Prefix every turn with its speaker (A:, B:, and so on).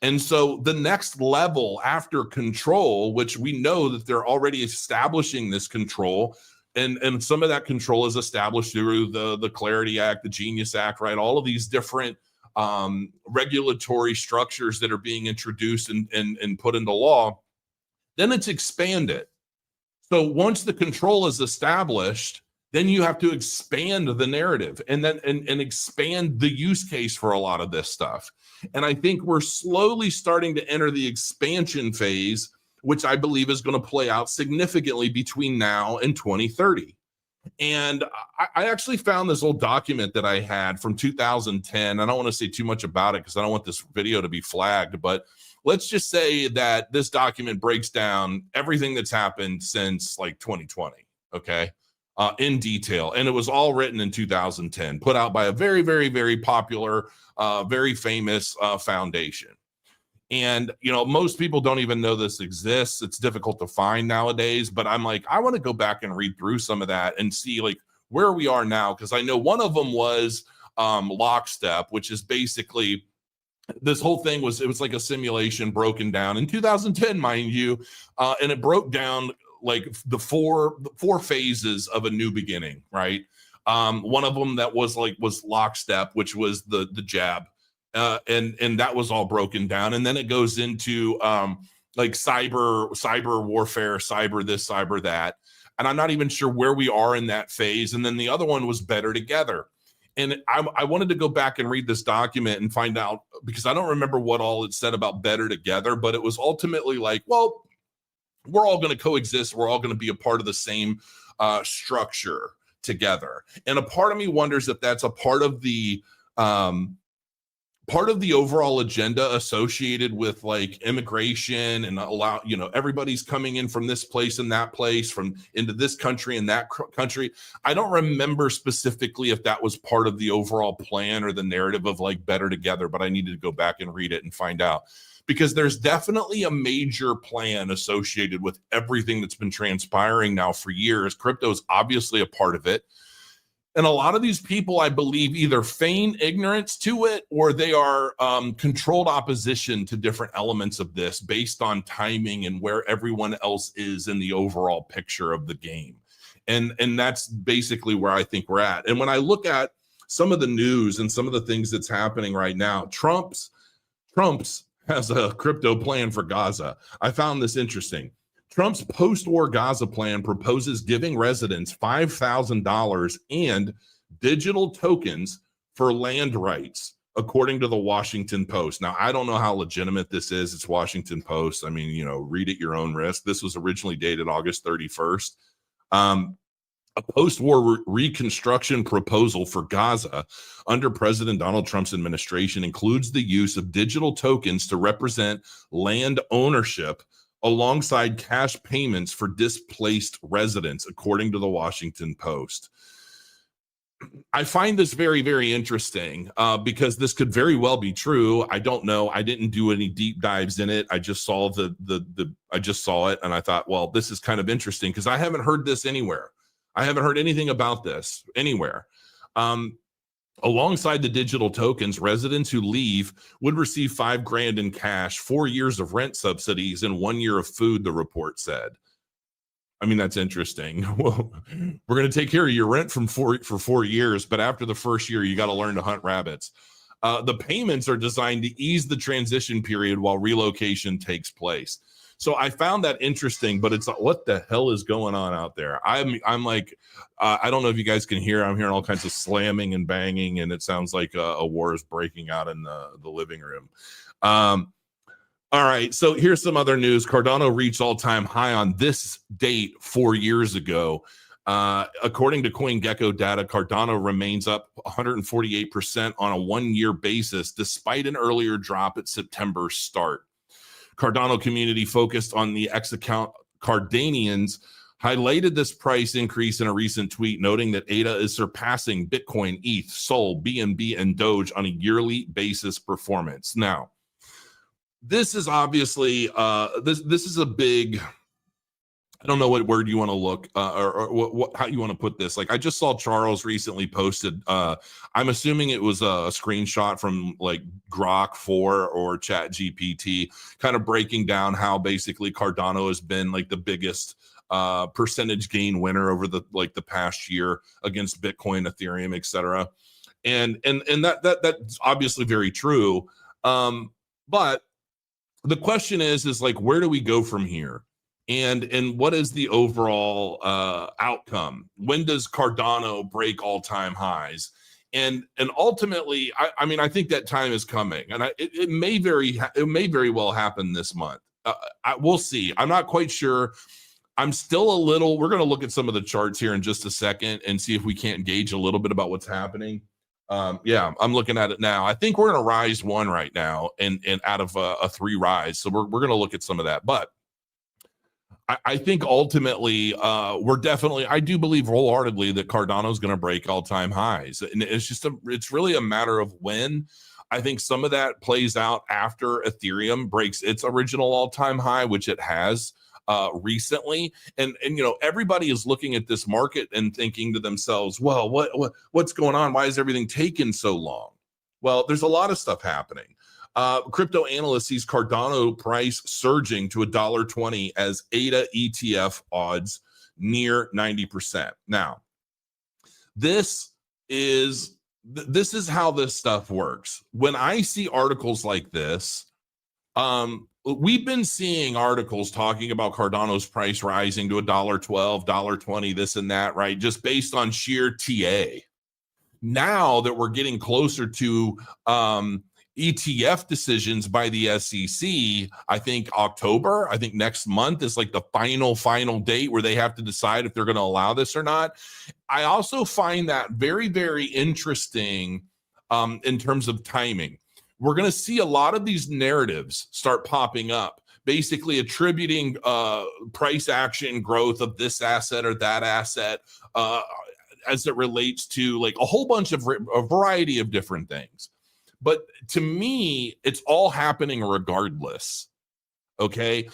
A: And so the next level after control, which we know that they're already establishing this control, and some of that control is established through the Clarity Act, the Genius Act, right? All of these different regulatory structures that are being introduced and put into law. Then it's expanded. So once the control is established, then you have to expand the narrative and then and expand the use case for a lot of this stuff. And I think we're slowly starting to enter the expansion phase, which I believe is going to play out significantly between now and 2030. And I actually found this old document that I had from 2010. I don't want to say too much about it because I don't want this video to be flagged, but let's just say that this document breaks down everything that's happened since like 2020, okay, in detail. And it was all written in 2010, put out by a very, very, very popular, very famous foundation. And, you know, most people don't even know this exists. It's difficult to find nowadays, but I'm like, I want to go back and read through some of that and see like where we are now. Because I know one of them was Lockstep, which is basically this whole thing was, it was like a simulation broken down in 2010, mind you. And it broke down like the four phases of a new beginning, right? One of them that was Lockstep, which was the jab. And that was all broken down. And then it goes into like cyber warfare, cyber this, cyber that. And I'm not even sure where we are in that phase. And then the other one was better together. And I wanted to go back and read this document and find out, because I don't remember what all it said about better together, but it was ultimately like, well, we're all going to coexist. We're all going to be a part of the same structure together. And a part of me wonders if that's a part of the overall agenda associated with like immigration and allow, you know, everybody's coming in from this place and that place, from into this country and that country. I don't remember specifically if that was part of the overall plan or the narrative of like better together, but I needed to go back and read it and find out, because there's definitely a major plan associated with everything that's been transpiring now for years. Crypto is obviously a part of it. And a lot of these people, I believe, either feign ignorance to it or they are controlled opposition to different elements of this based on timing and where everyone else is in the overall picture of the game. And that's basically where I think we're at. And when I look at some of the news and some of the things that's happening right now, Trump's has a crypto plan for Gaza. I found this interesting. Trump's post-war Gaza plan proposes giving residents $5,000 and digital tokens for land rights, according to the Washington Post. Now, I don't know how legitimate this is. It's Washington Post. I mean, you know, read at your own risk. This was originally dated August 31st. A post-war reconstruction proposal for Gaza under President Donald Trump's administration includes the use of digital tokens to represent land ownership alongside cash payments for displaced residents, according to the Washington Post. I find this very, very interesting because this could very well be true. I don't know. I didn't do any deep dives in it. I just saw I just saw it and I thought, well, this is kind of interesting because I haven't heard this anywhere. I haven't heard anything about this anywhere. Alongside the digital tokens, residents who leave would receive $5,000 in cash, 4 years of rent subsidies, and 1 year of food, the report said. I mean, that's interesting. Well, we're going to take care of your rent for 4 years, but after the first year, you got to learn to hunt rabbits. The payments are designed to ease the transition period while relocation takes place. So I found that interesting, but it's like, what the hell is going on out there? I'm like, I don't know if you guys can hear. I'm hearing all kinds of slamming and banging, and it sounds like a war is breaking out in the living room. All right, so here's some other news. Cardano reached all-time high on this date 4 years ago. According to CoinGecko data, Cardano remains up 148% on a 1 year basis, despite an earlier drop at September's start. Cardano community focused on the X account Cardanians highlighted this price increase in a recent tweet, noting that ADA is surpassing Bitcoin, ETH, Sol, BNB, and Doge on a yearly basis performance. Now, this is obviously this is a big I don't know what word you want to look or what how you want to put this. Like I just saw Charles recently posted. I'm assuming it was a screenshot from like Grok 4 or Chat GPT, kind of breaking down how basically Cardano has been like the biggest percentage gain winner over the past year against Bitcoin, Ethereum, etc. And that's obviously very true. But the question is like where do we go from here? And what is the overall outcome? When does Cardano break all-time highs? And ultimately, I mean, I think that time is coming, and it may very well happen this month. We'll see. I'm not quite sure. I'm still a little. We're going to look at some of the charts here in just a second and see if we can't gauge a little bit about what's happening. Yeah, I'm looking at it now. I think we're in a rise one right now, and out of a three rise. So we're going to look at some of that, but I think ultimately I do believe wholeheartedly that Cardano is going to break all-time highs. And it's really a matter of when. I think some of that plays out after Ethereum breaks its original all-time high, which it has recently. And everybody is looking at this market and thinking to themselves, well, what's going on? Why is everything taking so long? Well, there's a lot of stuff happening. Crypto analyst sees Cardano price surging to $1.20 as ADA ETF odds near 90%. Now, this is how this stuff works. When I see articles like this, we've been seeing articles talking about Cardano's price rising to $1.12, $1.20, this and that, right? Just based on sheer TA. Now that we're getting closer to ETF decisions by the SEC, I think next month is like the final date where they have to decide if they're going to allow this or not. I also find that very, very interesting in terms of timing. We're going to see a lot of these narratives start popping up, basically attributing price action growth of this asset or that asset as it relates to like a whole bunch of a variety of different things. But to me, it's all happening regardless. Okay.